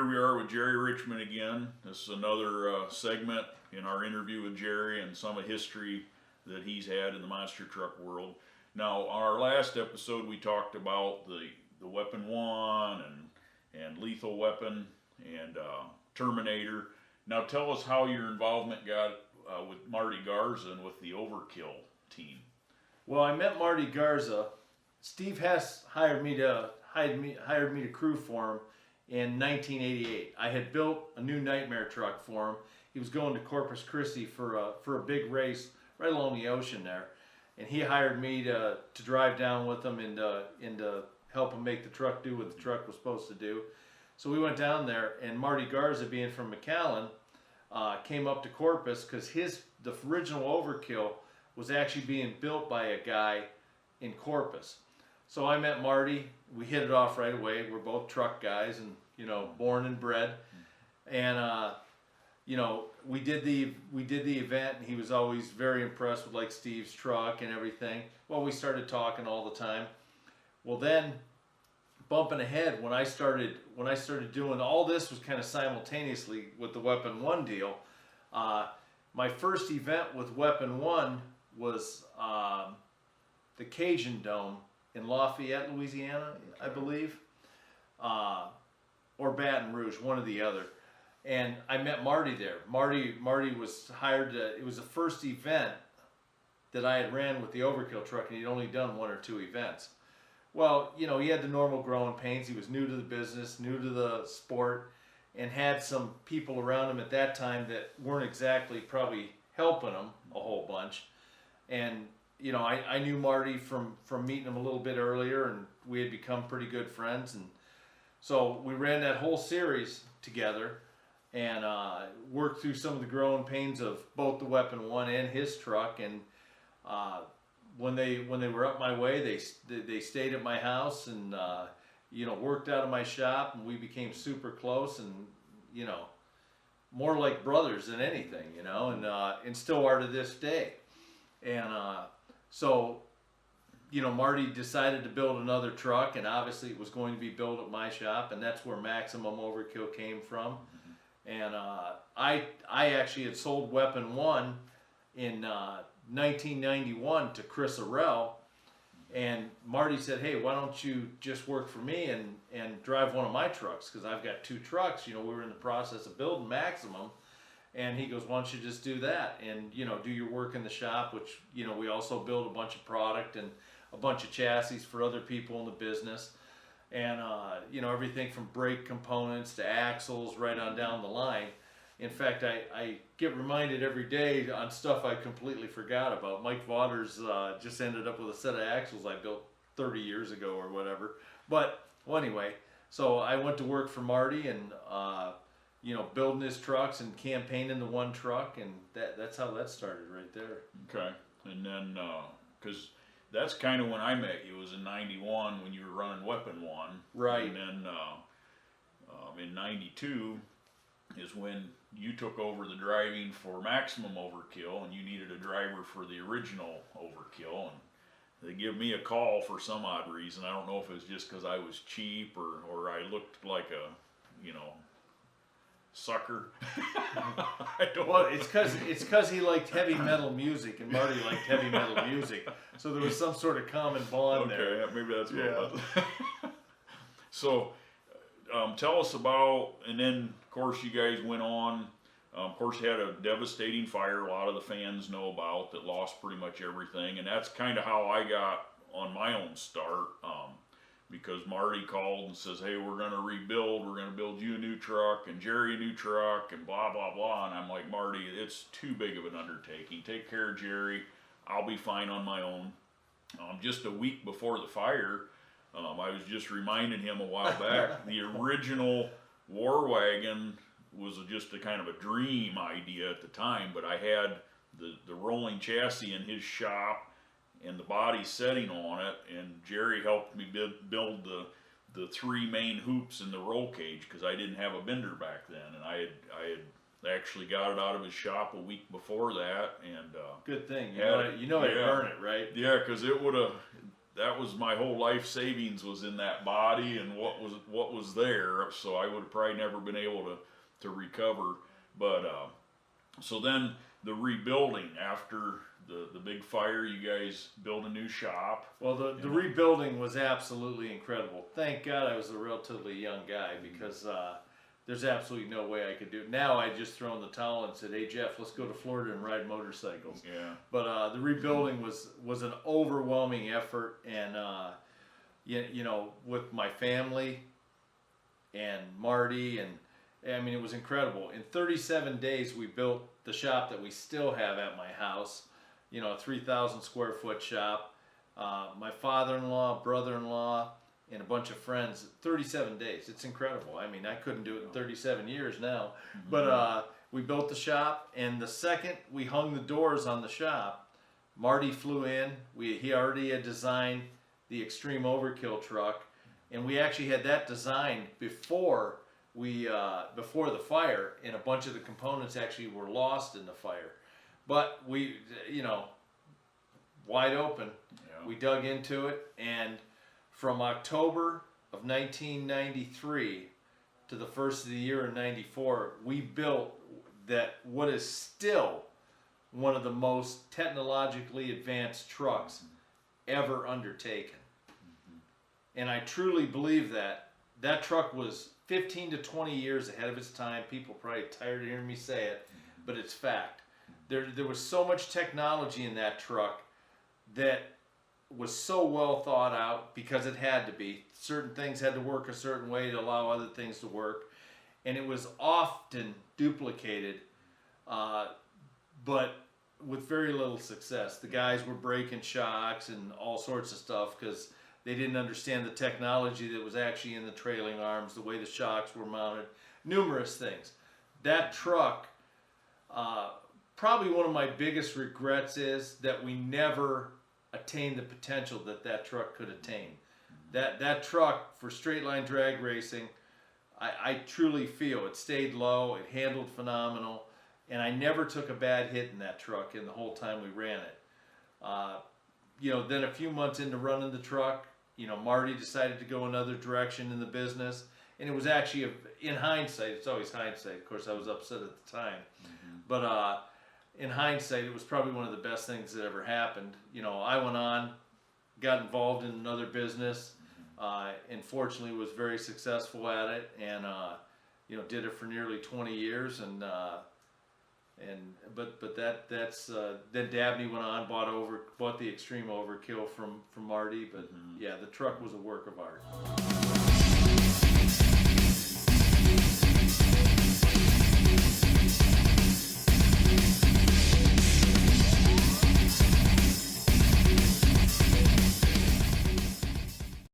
here we are with Jerry Richmond again. This is another segment in our interview with Jerry and some of history that he's had in the monster truck world. Now, on our last episode, we talked about the Weapon 1 and Lethal Weapon and Terminator. Now, tell us how your involvement got with Marty Garza and with the Overkill team. Well, I met Marty Garza. Steve Hess hired me to crew for him in 1988. I had built a new Nightmare truck for him. He was going to Corpus Christi for a big race right along the ocean there, and he hired me to drive down with him and to help him make the truck do what the truck was supposed to do. So we went down there, and Marty Garza, being from McAllen, came up to Corpus because the original Overkill was actually being built by a guy in Corpus. So I met Marty. We hit it off right away. We're both truck guys, and born and bred. And we did the event, and he was always very impressed with like Steve's truck and everything. Well, we started talking all the time. Well, then bumping ahead, when I started doing all this was kind of simultaneously with the Weapon 1 deal. My first event with Weapon 1 was the Cajun Dome in Lafayette, Louisiana, I believe, or Baton Rouge, one or the other. And I met Marty there. Marty was hired to, it was the first event that I had ran with the Overkill truck, and he'd only done one or two events. Well, he had the normal growing pains. He was new to the business, new to the sport, and had some people around him at that time that weren't exactly probably helping him a whole bunch. And I knew Marty from meeting him a little bit earlier, and we had become pretty good friends. And so we ran that whole series together and worked through some of the growing pains of both the Weapon 1 and his truck. And when they were up my way, they stayed at my house and worked out of my shop, and we became super close and more like brothers than anything, and still are to this day. And so Marty decided to build another truck, and obviously it was going to be built at my shop, and that's where Maximum Overkill came from. And I actually had sold Weapon 1 in 1991 to Chris Arell, and Marty said, hey, why don't you just work for me and drive one of my trucks, because I've got two trucks. We were in the process of building Maximum, and he goes, why don't you just do that and do your work in the shop, which we also build a bunch of product and a bunch of chassis for other people in the business, and everything from brake components to axles right on down the line. In fact, I get reminded every day on stuff I completely forgot about. Mike Waters just ended up with a set of axles I built 30 years ago or whatever. But well, anyway, so I went to work for Marty and building his trucks and campaigning the one truck, and that's how that started right there. Okay, and then because that's kind of when I met you. It was in '91 when you were running Weapon 1. Right. And then in '92 is when you took over the driving for Maximum Overkill, and you needed a driver for the original Overkill, and they give me a call for some odd reason. I don't know if it was just because I was cheap or I looked like a sucker. I don't well, it's because he liked heavy metal music, and Marty liked heavy metal music, so there was some sort of common bond there. Okay, maybe that's what it was. So tell us about, and then of course you guys went on, of course you had a devastating fire a lot of the fans know about that lost pretty much everything, and that's kind of how I got on my own start, because Marty called and says, hey, we're going to rebuild, we're going to build you a new truck and Jerry a new truck and blah blah blah, and I'm like, Marty, it's too big of an undertaking, take care of Jerry, I'll be fine on my own. Just a week before the fire, I was just reminding him a while back, the original War Wagon was just a kind of a dream idea at the time, but I had the rolling chassis in his shop and the body setting on it, and Jerry helped me build the three main hoops in the roll cage because I didn't have a bender back then, and I had actually got it out of his shop a week before that, and good thing, you know how to burn it, right? Yeah, because it would have, that was my whole life savings was in that body and what was there. So I would have probably never been able to recover. But so then the rebuilding after the big fire, you guys built a new shop. Well, the rebuilding was absolutely incredible. Thank God I was a relatively young guy, because there's absolutely no way I could do it. Now I just throw in the towel and said, hey Jeff, let's go to Florida and ride motorcycles. Yeah. But the rebuilding was an overwhelming effort, and you know, with my family and Marty, and I mean, it was incredible. In 37 days we built the shop that we still have at my house, you know, a 3,000 square foot shop. My father-in-law, brother-in-law, and a bunch of friends, 37 days. It's incredible. I mean, I couldn't do it in 37 years now. But we built the shop, and the second we hung the doors on the shop, Marty flew in. He already had designed the Extreme Overkill truck, and we actually had that designed before the fire, and a bunch of the components actually were lost in the fire. But we, you know, wide open, we dug into it, and from October of 1993 to the first of the year in 94, we built that what is still one of the most technologically advanced trucks ever undertaken. And I truly believe that truck was 15 to 20 years ahead of its time. People are probably tired of hearing me say it, but it's fact. There was so much technology in that truck that was so well thought out, because it had to be. Certain things had to work a certain way to allow other things to work, and it was often duplicated, but with very little success. The guys were breaking shocks and all sorts of stuff because they didn't understand the technology that was actually in the trailing arms, the way the shocks were mounted, numerous things. That truck, probably one of my biggest regrets is that we never attained the potential that truck could attain. That truck, for straight line drag racing, I truly feel it stayed low, it handled phenomenal, and I never took a bad hit in that truck in the whole time we ran it. You know, then a few months into running the truck, you know, Marty decided to go another direction in the business, and it was actually, in hindsight, it's always hindsight, of course I was upset at the time, but in hindsight, it was probably one of the best things that ever happened. You know, I went on, got involved in another business, and fortunately was very successful at it, and you know, did it for nearly 20 years, and then Dabney went on, bought the Extreme Overkill from Marty, but yeah, the truck was a work of art.